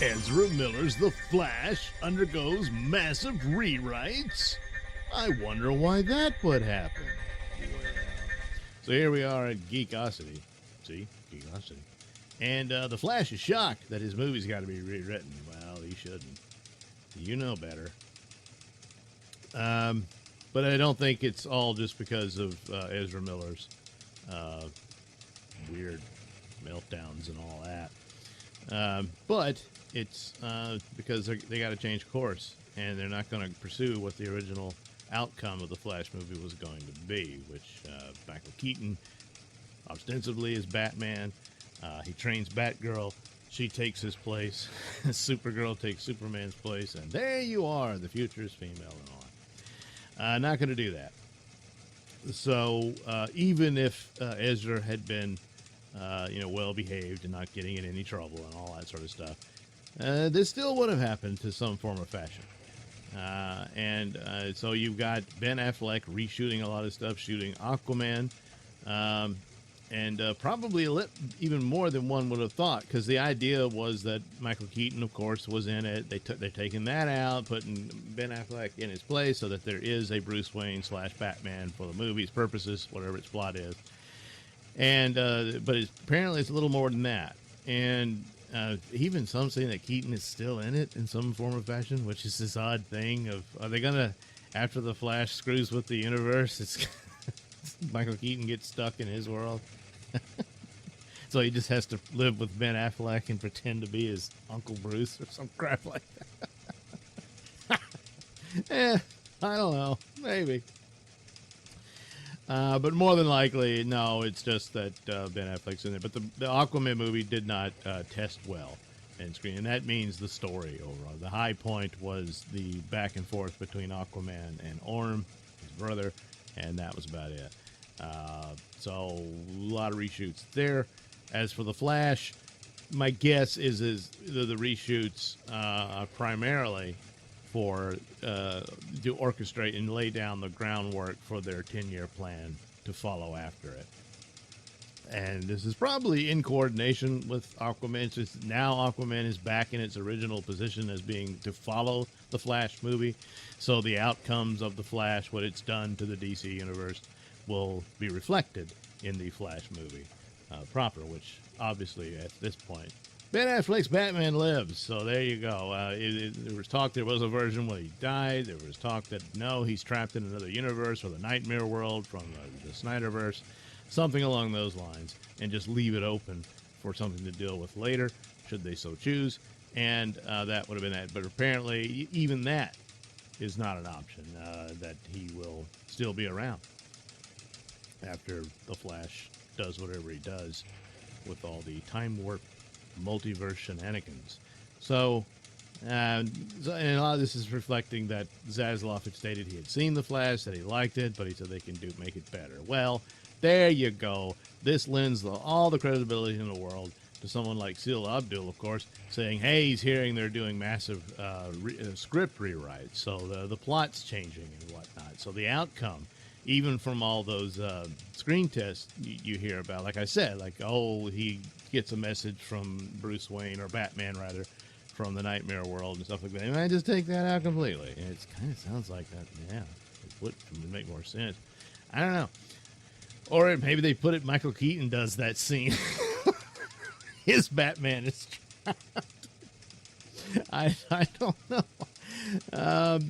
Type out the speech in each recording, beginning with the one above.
Ezra Miller's The Flash undergoes massive rewrites? I wonder why that would happen. So here we are at Geekosity. See? Geekosity. And The Flash is shocked that his movie's got to be rewritten. Well, he shouldn't. You know better. But I don't think it's all just because of Ezra Miller's weird meltdowns and all that. But it's because they got to change course, and they're not going to pursue what the original outcome of the Flash movie was going to be, which Michael Keaton ostensibly is Batman. He trains Batgirl. She takes his place. Supergirl takes Superman's place, and there you are. The future is female and on. Not going to do that. So even if Ezra had been, well behaved and not getting in any trouble and all that sort of stuff, this still would have happened to some form of fashion. So you've got Ben Affleck reshooting a lot of stuff, shooting Aquaman, and probably even more than one would have thought, because the idea was that Michael Keaton, of course, was in it. They're taking that out, putting Ben Affleck in his place so that there is a Bruce Wayne / Batman for the movie's purposes, whatever its plot is. But apparently it's a little more than that. And even some saying that Keaton is still in it in some form or fashion, which is this odd thing of, are they going to, after the Flash screws with the universe, it's Michael Keaton gets stuck in his world. So he just has to live with Ben Affleck and pretend to be his Uncle Bruce or some crap like that. I don't know. Maybe. But more than likely, no, it's just that Ben Affleck's in it. But the Aquaman movie did not test well in screen, and that means the story overall. The high point was the back and forth between Aquaman and Orm, his brother, and that was about it. So a lot of reshoots there. As for the Flash, my guess is the reshoots are primarily for to orchestrate and lay down the groundwork for their 10-year plan to follow after it. And this is probably in coordination with Aquaman. Since now Aquaman is back in its original position as being to follow the Flash movie. So the outcomes of the Flash, what it's done to the DC universe, will be reflected in the Flash movie proper, which obviously at this point, Ben Affleck's Batman lives. So there you go. There was talk there was a version where he died. There was talk that no, he's trapped in another universe or the Nightmare world from the Snyderverse, something along those lines, and just leave it open for something to deal with later, should they so choose. And that would have been that. But apparently, even that is not an option, that he will still be around after the Flash does whatever he does with all the time warp multiverse shenanigans. So and a lot of this is reflecting that Zaslav had stated he had seen the Flash, that he liked it, but he said they can make it better. Well, there you go. This lends all the credibility in the world to someone like Seal Abdul, of course, saying, hey, he's hearing they're doing massive script rewrites, so the plot's changing and whatnot. So the outcome, even from all those screen tests you hear about, like I said, like, oh, he gets a message from Bruce Wayne, or Batman, rather, from the Nightmare world and stuff like that. And I just take that out completely. And it kind of sounds like that, yeah. It would make more sense. I don't know. Or maybe they put it, Michael Keaton does that scene. His Batman is trapped. I don't know.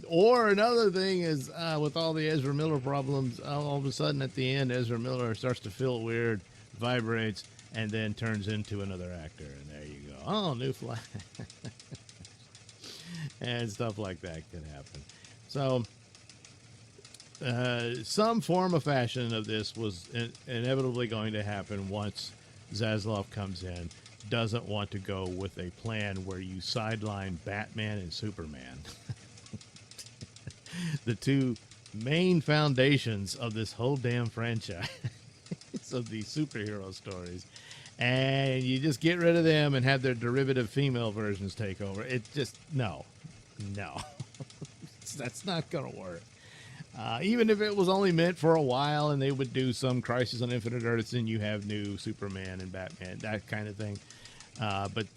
Or another thing is, with all the Ezra Miller problems, all of a sudden at the end, Ezra Miller starts to feel weird, vibrates, and then turns into another actor. And there you go. Oh, new Flash. And stuff like that could happen. So, some form of fashion of this was inevitably going to happen once Zaslav comes in. Doesn't want to go with a plan where you sideline Batman and Superman. The two main foundations of this whole damn franchise of these superhero stories. And you just get rid of them and have their derivative female versions take over. It just, no. That's not going to work. Even if it was only meant for a while and they would do some Crisis on Infinite Earths and you have new Superman and Batman, that kind of thing. But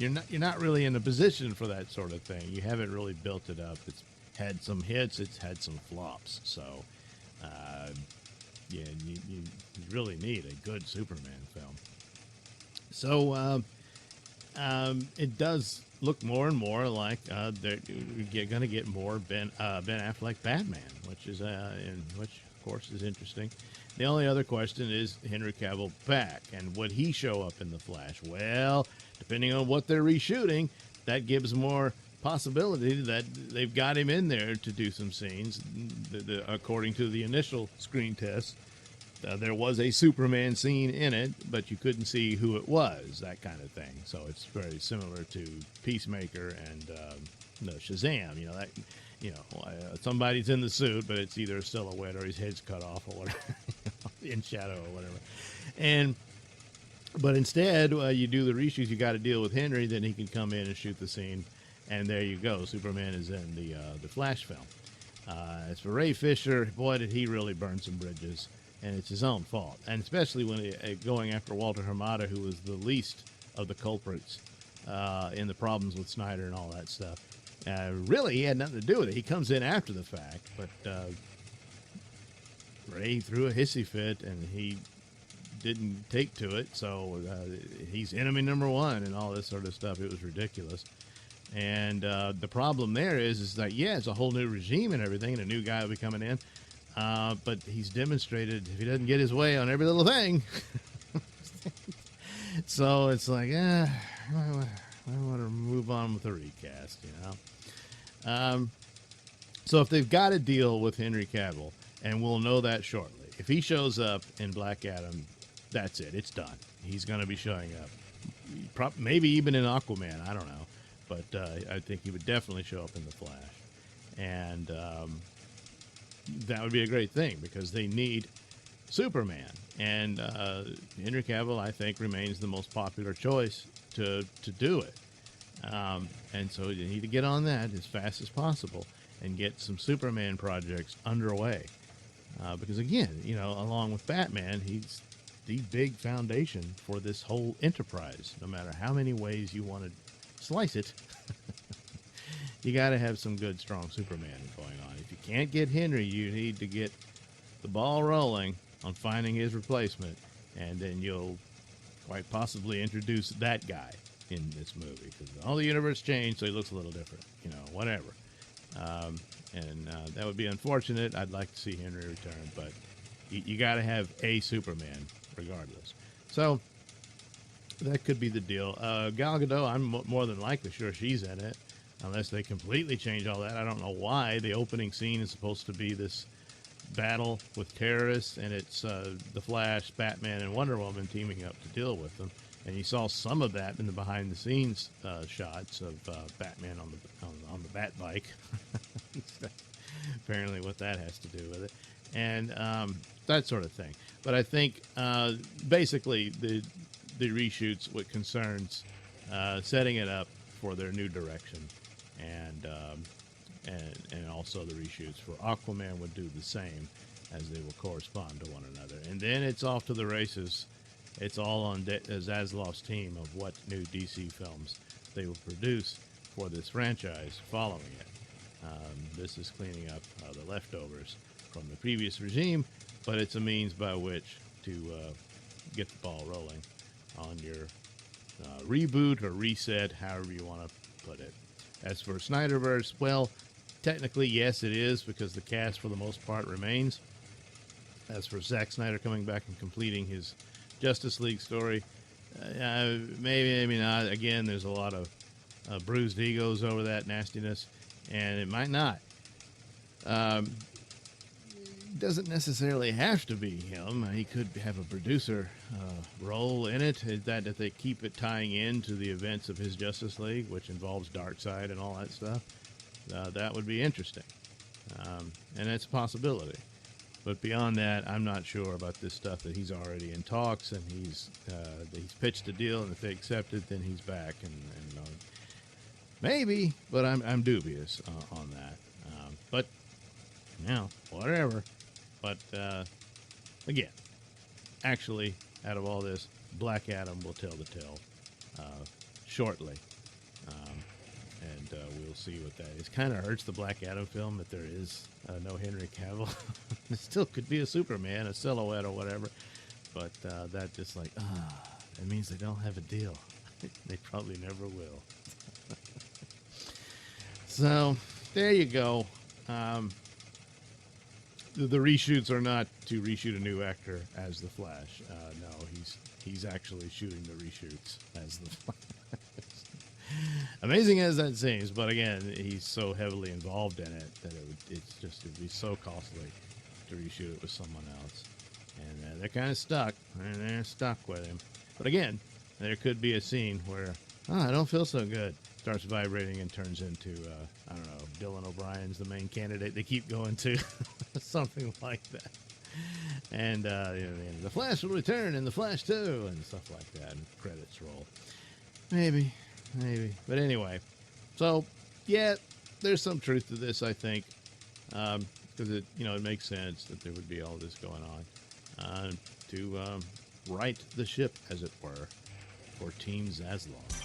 you're not really in a position for that sort of thing. You haven't really built it up. It's had some hits, it's had some flops. So, yeah, you really need a good Superman film. So it does look more and more like you're going to get more Ben Affleck Batman, which is which of course is interesting. The only other question is Henry Cavill back, and would he show up in the Flash? Well, depending on what they're reshooting, that gives more possibility that they've got him in there to do some scenes. According to the initial screen test, there was a Superman scene in it, but you couldn't see who it was, that kind of thing. So it's very similar to Peacemaker and Shazam. Somebody's in the suit, but it's either a silhouette or his head's cut off or whatever, in shadow or whatever. But instead, you do the reshoots. You got to deal with Henry, then he can come in and shoot the scene, and there you go. Superman is in the Flash film. As for Ray Fisher, boy, did he really burn some bridges. And it's his own fault, and especially when going after Walter Hamada, who was the least of the culprits in the problems with Snyder and all that stuff. Really, he had nothing to do with it. He comes in after the fact, but Ray threw a hissy fit, and he didn't take to it, so he's enemy number one and all this sort of stuff. It was ridiculous. And the problem there is that, yeah, it's a whole new regime and everything, and a new guy will be coming in. But he's demonstrated if he doesn't get his way on every little thing. So it's like, I want to move on with the recast, So if they've got to deal with Henry Cavill, and we'll know that shortly. If he shows up in Black Adam, that's it. It's done. He's going to be showing up. Maybe even in Aquaman. I don't know. But I think he would definitely show up in The Flash. And that would be a great thing because they need Superman, and Henry Cavill, I think, remains the most popular choice to do it. And so you need to get on that as fast as possible and get some Superman projects underway. Because again, along with Batman, he's the big foundation for this whole enterprise. No matter how many ways you want to slice it, you got to have some good, strong Superman going on. If you can't get Henry, you need to get the ball rolling on finding his replacement, and then you'll quite possibly introduce that guy in this movie, because all the universe changed, so he looks a little different, whatever. And that would be unfortunate. I'd like to see Henry return, but you got to have a Superman regardless. So that could be the deal. Gal Gadot, I'm more than likely sure she's in it, unless they completely change all that. I don't know why. The opening scene is supposed to be this battle with terrorists, and it's the Flash, Batman, and Wonder Woman teaming up to deal with them. And you saw some of that in the behind-the-scenes shots of Batman on the Bat bike. Apparently, what that has to do with it, and that sort of thing. But I think basically the reshoots what concerns setting it up for their new direction, and also the reshoots for Aquaman would do the same, as they will correspond to one another. And then it's off to the races. It's all on Zaslav's team of what new DC films they will produce for this franchise following it. This is cleaning up the leftovers from the previous regime, but it's a means by which to get the ball rolling on your reboot or reset, however you want to put it. As for Snyderverse, well, technically, yes, it is, because the cast, for the most part, remains. As for Zack Snyder coming back and completing his Justice League story, maybe not. Again, there's a lot of bruised egos over that nastiness, and it might not. Doesn't necessarily have to be him. He could have a producer role in it. That if they keep it tying in to the events of his Justice League, which involves Darkseid and all that stuff, that would be interesting. And that's a possibility. But beyond that, I'm not sure about this stuff that he's already in talks, and he's pitched a deal, and if they accept it, then he's back. And maybe, but I'm dubious on that. But whatever. But again, actually, out of all this, Black Adam will tell the tale shortly. we'll see what that is. Kind of hurts the Black Adam film that there is no Henry Cavill. It still could be a Superman, a silhouette or whatever, but that just like, that means they don't have a deal. They probably never will. So there you go. The reshoots are not to reshoot a new actor as the Flash. No, he's actually shooting the reshoots as the Flash. Amazing as that seems, but again, he's so heavily involved in it that it'd be so costly to reshoot it with someone else, and they're kind of stuck. They're stuck with him. But again, there could be a scene where I don't feel so good, starts vibrating and turns into I don't know, Dylan O'Brien's the main candidate. They keep going to something like that, and the Flash will return in the Flash 2 and stuff like that, and credits roll. Maybe. But anyway, so, yeah, there's some truth to this, I think, because it makes sense that there would be all this going on to right the ship, as it were, for Team Zaslav.